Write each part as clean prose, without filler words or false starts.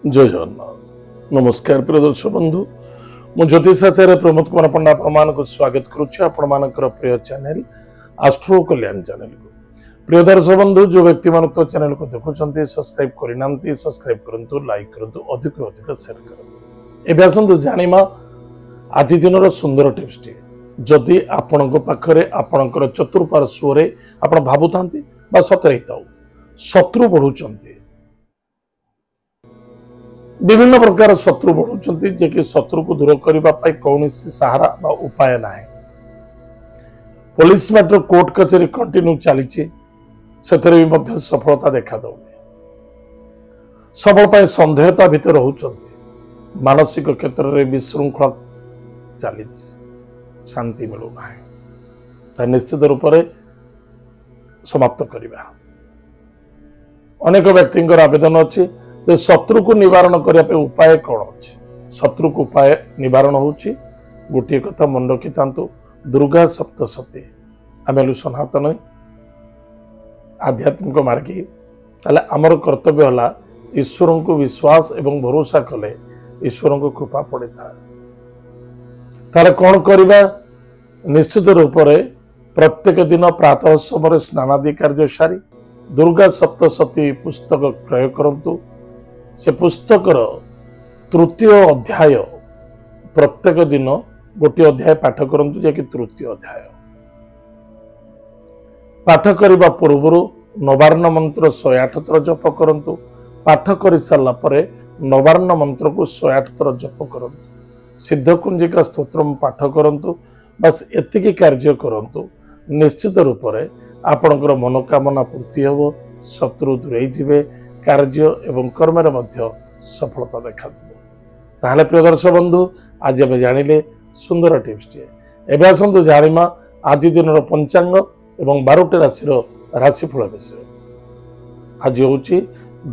जय जगन्नाथ नमस्कार प्रिय दर्शक बंधु मु ज्योतिषाचार्य प्रमोद कुमार पंडा आपण को स्वागत करुच्ची आपण प्रिय चैनल आस्ट्रो कल्याण चैनल को प्रिय दर्शक बंधु जो व्यक्ति मान तो चैनल को देखुं सब्सक्राइब करना सब्सक्राइब करूँ लाइक करूँ अधिक अधिक शेयर करूँ एवं आसतु जाना आज दिन सुंदर टिप्स टी जदि आपण पाखे आपणकर चतुर्पार्श्व आप भावुता सतरे शत्रु बढ़ुंट विभिन्न प्रकार शत्रु बढ़ुंट जे कि शत्रु को दूर करने कौन सहारा बा उपाय ना पुलिस मैटर कोर्ट कचेरी कंटिन्यू चली भी सफलता देखा दौनी सबल संदेहता भितर रोचंती मानसिक क्षेत्र में विशृंखला चली शांति मिलूना निश्चित रूप से समाप्त करवा अनेक व्यक्ति आवेदन अच्छी जे शत्रु को निवारण करने उपाय कौन अच्छे शत्रु को उपाय निवारण होची गोटे कथा मन रखी था दुर्गा सप्तशती आम सनातन आध्यात्मिक मार्गी ताले आमर कर्तव्य है ईश्वर को विश्वास एवं भरोसा कले ईश्वर को कृपा पड़े था ताले कौन करवा निश्चित रूप से प्रत्येक दिन प्रातः समय स्नानादि कार्य सारी दुर्गा सप्तशती पुस्तक क्रय करंतु से पुस्तकर तृतीय अध्याय प्रत्येक दिन गोटे अध्याय पाठ करंतु जे कि तृतीय अध्याय पाठ करने पूर्व नवार्ण मंत्र 108 थर जप करंतु पाठ कर सारा पर नवार्ण मंत्र को 108 थर जप करंतु सिद्धकुंजिका स्तोत्र पाठ करंतु बस एतिकी कार्य करंतु निश्चित रूप से आपणकर मनोकामना पूर्ति हो शत्रु दूरे जीवे कार्य एवं कर्म सफलता देखा ताहले प्रिय दर्शक बंधु आज आम जानिले सुंदर टिप्स टी एवं आसतु जाना आज दिन पंचांग एवं 12टी राशि राशिफल विषय आज हूँ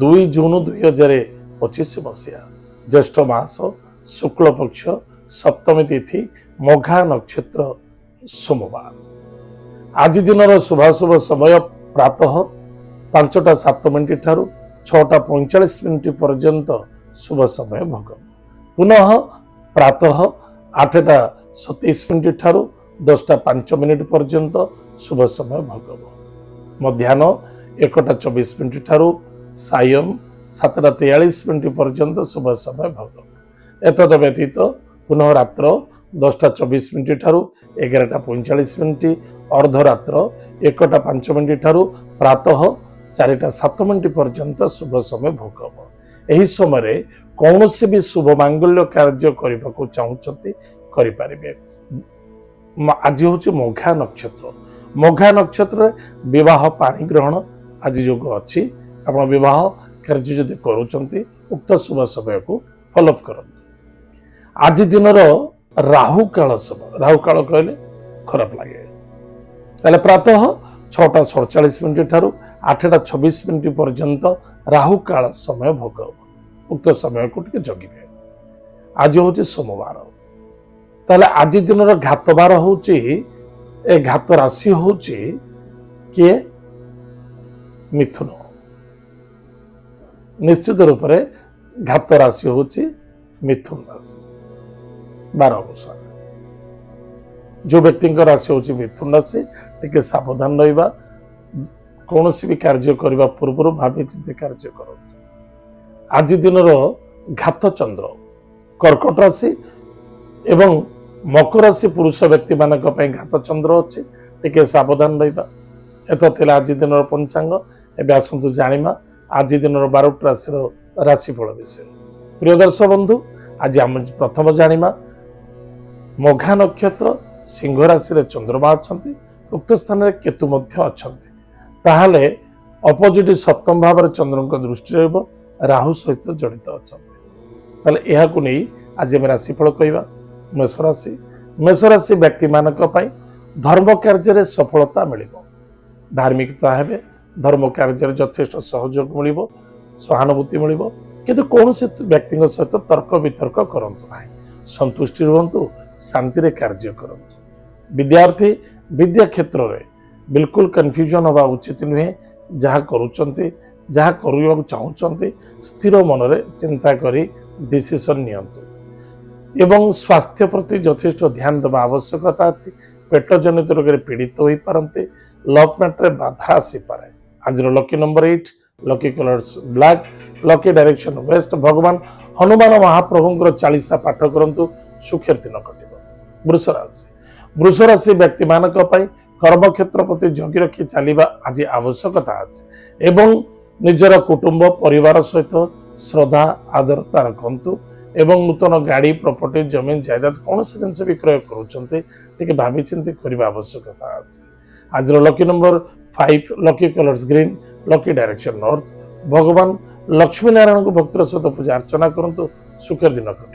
2 जून 2025 मसीहा ज्येष्ठ मास शुक्ल पक्ष सप्तमी तिथि मघा नक्षत्र सोमवार आज दिन शुभाशुभ समय प्रातः 5:07 ठारू 6:45 पर्यंत शुभ समय भोग पुनः प्रातः 8:27 ठारू 10:05 पर्यंत शुभ समय भोग मध्याह्न 1:24 ठारू सायं 7:43 पर्यंत शुभ समय भोग एतद व्यतीत पुनः रात्र 10:24 ठारू 11:45 अर्धरात्र 1:05 ठारू प्रातः 4:07 पर्यंत शुभ समय भोग हम यही समय कौन से भी शुभ मांगल्य कार्य करने को चाहते करें आज हूँ मघा नक्षत्र विवाह पाणी ग्रहण आज योग अच्छी आप विवाह कार्य जदि करुँच उक्त शुभ समय को फॉलोअप कर आज दिन राहु काल समय राहु काल कहले खराब लगे प्रातः 6:47 ठारू 8:26 पर्यंत राहु काल समय भोग उक्त समय को जगे आज हूँ सोमवार ताले आज दिन घात बार हूँ घात राशि हूँ किए मिथुन निश्चित रूप से घात राशि हूँ मिथुन राशि 12 अनुसार जो व्यक्ति राशि हूँ मिथुन राशि टे सावधान रहा कौन भी कार्य करने पूर्व भावी चिंत कार्य कर आज दिन घात चंद्र कर्कट राशि एवं मकर राशि पुरुष व्यक्ति मान घात चंद्र अच्छे टे सावधान रहा एत आज दिन पंचांग एवं आसतु जाना आज दिन 12टी राशि राशिफल विषय प्रिय दर्शक बंधु आज आम प्रथम जाना मघा नक्षत्र सिंह राशि चंद्रमा अच्छा उक्त स्थान में केतु ताहले अपोजिट सप्तम भाव चंद्र का दृष्टि रहिबो राहु सहित जड़ित अच्छा यह आज आम राशिफल कहवा मेष राशि व्यक्ति मानक धर्म कार्य सफलता मिल धार्मिकता है धर्म कार्य यथेष्ट सहयोग मिल सहानुभूति मिल किंतु कौन से व्यक्ति सहित तर्क वितर्क करंतु ना संतुष्टि रुहतु शांति कार्य करंतु विद्यार्थी विद्या क्षेत्र में बिल्कुल कन्फ्यूजन हवा उचित नुहे जहाँ करुँच जहाँ करने चाहते स्थिर मन में चिंता करी डिसीजन नियंतु एवं स्वास्थ्य प्रति यथेष्ट ध्यान देवा आवश्यकता अच्छी पेट जनित रोग में पीड़ित हो पारते लव मैटर बाधा आसीपे आज lucky number 8 lucky colours black lucky direction waste भगवान हनुमान महाप्रभु चालीसा पाठ करूँ सुखेर दिन कट वृष राशि व्यक्ति मान कर्म क्षेत्र प्रति जगी रखी चलवा आज आवश्यकता अच्छे एवं निजर कुटुंब परिवार सहित श्रद्धा आदरता रखु एवं नूतन गाड़ी प्रॉपर्टी जमीन जायदाद कौन से जिन विक्रय करुँचे भावी चिंती करने आवश्यकता अच्छे आज lucky number 5 lucky colours green lucky direction north भगवान लक्ष्मी नारायण को भक्तर सहित पूजा अर्चना करूँ सुखर दिन कट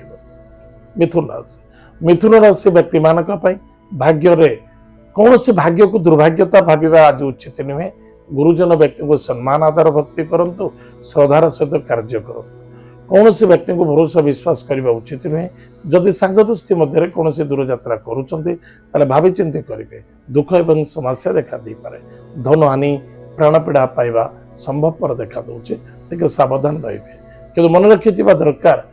मिथुन राशि व्यक्ति मान भाग्य रे कौन से भाग्य को दुर्भाग्यता भाविबा आज उचित नुहे गुरुजन व्यक्ति को सम्मान आदर भक्ति करंतु श्रद्धार सहित कार्य करूँ कौन से व्यक्ति को भरोसा विश्वास करने उचित नुहे जदि सांग दोस्ती मध्य कौन से दूर यात्रा करुँचे भावी चिंती करेंगे दुख एवं समस्या देखा दे पारे धन हानि प्राणपीड़ा पाइबा संभवपर देखा दूचे टे सावधान रे कि मन रखि दरकार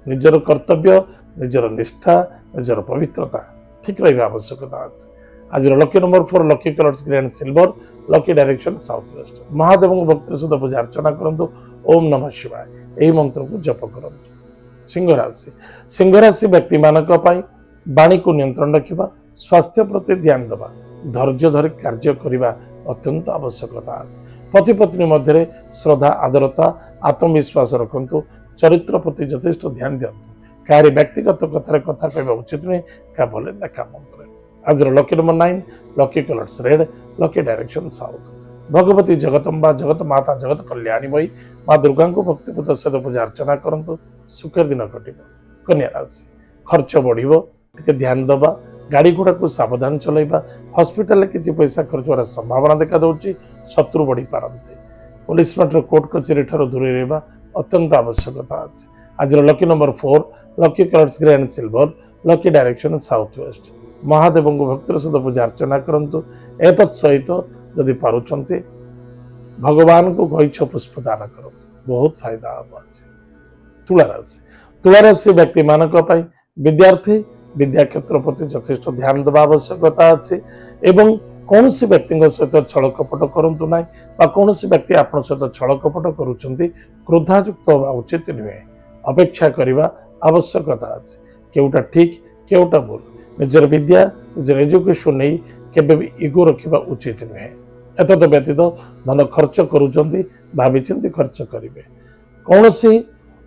निजर कर्तव्य निजर निष्ठा निजर पवित्रता ठीक रहा आवश्यकता अच्छे आज lucky number 4 lucky colours green silver lucky direction south west Mahadev भक्ति सहित पूजा अर्चना करूँ ओम नमः शिवाय यही मंत्र को जप करूँ सिंह राशि व्यक्ति मानक वाणी को नियंत्रण रखा स्वास्थ्य प्रति ध्यान देवा धैर्य धरी कार्य करने अत्यंत आवश्यकता अच्छे पति पत्नी मध्य श्रद्धा आदरता आत्मविश्वास रखु चरित्र प्रति यथेष्ट ध्यान दिंतु क्या व्यक्तिगत कथार कथा कहना उचित नुहे क्या भले ना क्या मंत्र आज lucky number 9 lucky colours red lucky direction south Bhagwati Jagdamba जगत माता जगत कल्याणीमयी माँ दुर्गा को भक्तिपूत सहित पूजा अर्चना करूँ सुखर दिन कट कन्या राशि खर्च बढ़ ध्यान दबा गाड़ी घोड़ा को सावधान चलैबा हॉस्पिटल किसी पैसा खर्च होवार संभावना देखा दूसरी शत्रु बढ़ी पारते पुलिस मैटर कोर्ट कचेरी ठार दूर रहा अत्यंत आवश्यकता अच्छे आज lucky number 4 lucky colours grey and silver lucky direction south west Mahadev को भक्तर सहित पूजा अर्चना करूँ एतत् सहित जदि पारुंट भगवान को गईछ पुष्प दान करूँ बहुत फायदा हम तुला राशि व्यक्ति मानक विद्यार्थी विद्या क्षेत्र प्रति यथेष्ट ध्यान देवा आवश्यकता अच्छे एवं कौन सी व्यक्ति सहित छल कपट करूँ ना कौन सी व्यक्ति आप सहित छल कपट करुँच क्रोधायुक्त होगा उचित नुहे अपेक्षा करने आवश्यकता अच्छे केउटा ठीक केउटा भूल निजर विद्या निजर एजुकेशन नहीं केबे भी इगो रखा उचित नुहे एतद व्यतीत धन खर्च करुँच भावी चिंती खर्च करेंगे कौन सी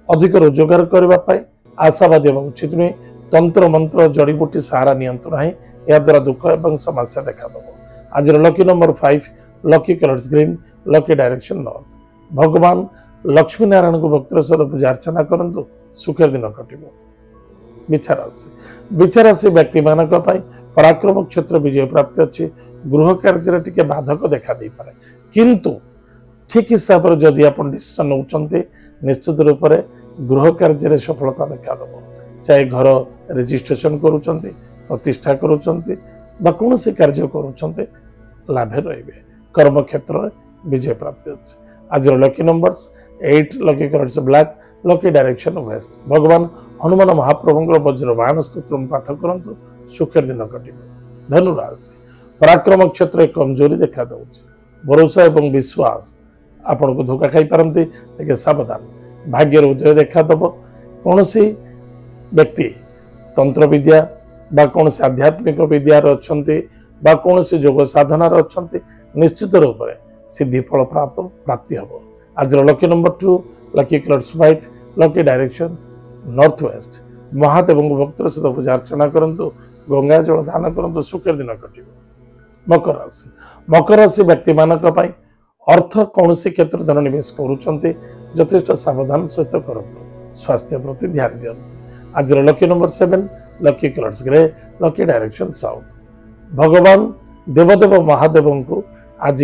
अधिक रोजगार करने आशावादी उचित नुहे तंत्र मंत्र जड़ीबूटी सहारा नियंतु ना या द्वारा दुख एवं समस्या देखा दब आज lucky number 5 lucky colours green lucky direction north भगवान लक्ष्मी नारायण को भक्तर सहित पूजा अर्चना करूँ सुखर दिन कट विचाराशी व्यक्ति मानक पराक्रम क्षेत्र विजय प्राप्ति अच्छी गृह कार्य टी बाधक देखा दे पारे किंतु ठीक हिसाब से जदि आप डिसीजन नौकते निश्चित रूप से गृह कार्य सफलता देखा दब चाहे घर रजिस्ट्रेशन करुँच प्रतिष्ठा करुँच कौन से कार्य करुँच लाभे रे कर्म क्षेत्र में विजय प्राप्ति अच्छे आज lucky numbers 8 lucky colours black lucky direction waste भगवान हनुमान महाप्रभु वज्रवाहन स्तोत्र पाठ करूँ सुखर दिन कट धनुराशि पराक्रम क्षेत्र में कमजोरी देखा दूसरी भरोसा एवं विश्वास आपण को धोखा खाई पारती टे सावधान भाग्यर उदय देखा दब कौन सी व्यक्ति तंत्र विद्या बा कौन से आध्यात्मिक विद्यार अच्छा कौन से जोग साधनार अच्छा निश्चित रूप से सिद्धि फल प्राप्ति हम आज lucky number 2 lucky colours white lucky direction north west Mahadev भक्तर सहित पूजा अर्चना करूँ गंगा जल दान करूँ सुखर दिन कट मकर राशि व्यक्ति मानक अर्थ कौन से क्षेत्र धन निवेश करुँच यथेष्ट सावधान सहित करूँ स्वास्थ्य प्रति ध्यान दिंतु आज lucky number 7 lucky colours grey lucky direction south भगवान देवदेव महादेव को आज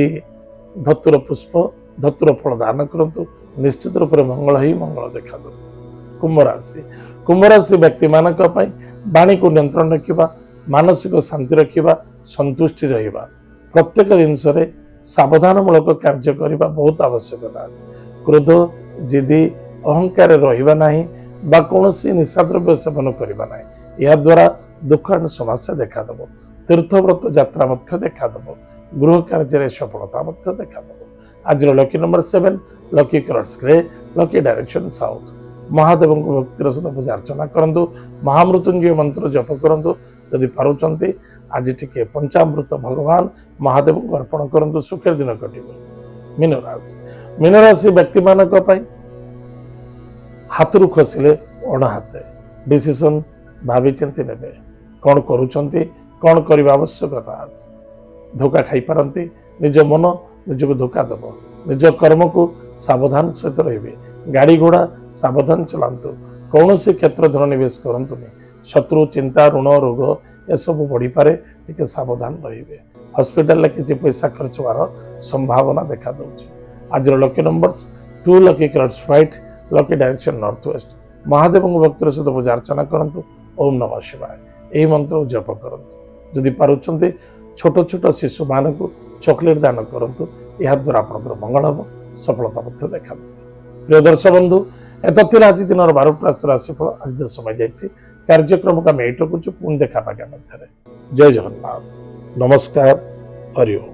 धतुर पुष्प धतुर फल दान करूँ निश्चित रूप से मंगल ही मंगल देखा दो कुंभ राशि व्यक्ति मानक वाणी को नियंत्रण रखा मानसिक शांति रखा संतुष्टि रहा प्रत्येक जिनस सावधानमूलक कार्य करने बहुत आवश्यकता अच्छे। क्रोध जिदी अहंकार रहिबा नाही बा कौनसी निशाद्रव्य सेवन करबा नाही। या द्वारा दुख एवं समस्या देखादेव। तीर्थव्रत यात्रा मध्य देखादेव। गृह कार्य सफलता मध्य देखादेव। आज lucky number 7, lucky colours grey, lucky direction south. Mahadev भक्तिर सहित पूजा अर्चना करंतु। महामृत्युंजय मंत्र जप करंतु। यदि पारुचंती आज टिके पंचामृत भगवान महादेव को अर्पण करंतु। सुखर दिन कटिबो। मीन राशि, मीन राशि व्यक्ति मानक पई हाथरू खसिले अण हाथे डिसीजन भावी चिंती नेबे। कौन करूचंती कौन करबा आवश्यकता आज। धोखा खाई पारंती। निज मन निजको धोखा देव। निज कर्म को सावधान सहित रहिबे। गाड़ी घोड़ा सावधान चलांतु। कौन से क्षेत्र धन निवेश करंतु नहीं। शत्रु चिंता ऋण रोग ये सब बढ़ी पारे, टिके सावधान रहिबे। हॉस्पिटल किसी पैसा खर्च होवार संभावना देखा दउछि। आज lucky numbers 2, lucky colours white, lucky direction north west. Mahadev भक्तर सहित पूजा अर्चना करंतु। ओम नमः शिवाय यही मंत्र जप करंतु। जदि पारुचंती छोट छोट शिशु मान को चॉकलेट दान करंतु। या द्वारा आपनकर मंगल हम सफलता मध्य देखा। प्रिय दर्शक बंधु एतथिर आज दिन 12 राशिफल आज समय जाइए। कार्यक्रम का मेट रखुଛୁ पुणी देखा मध्य। जय जगन्नाथ। नमस्कार। हरि ओम।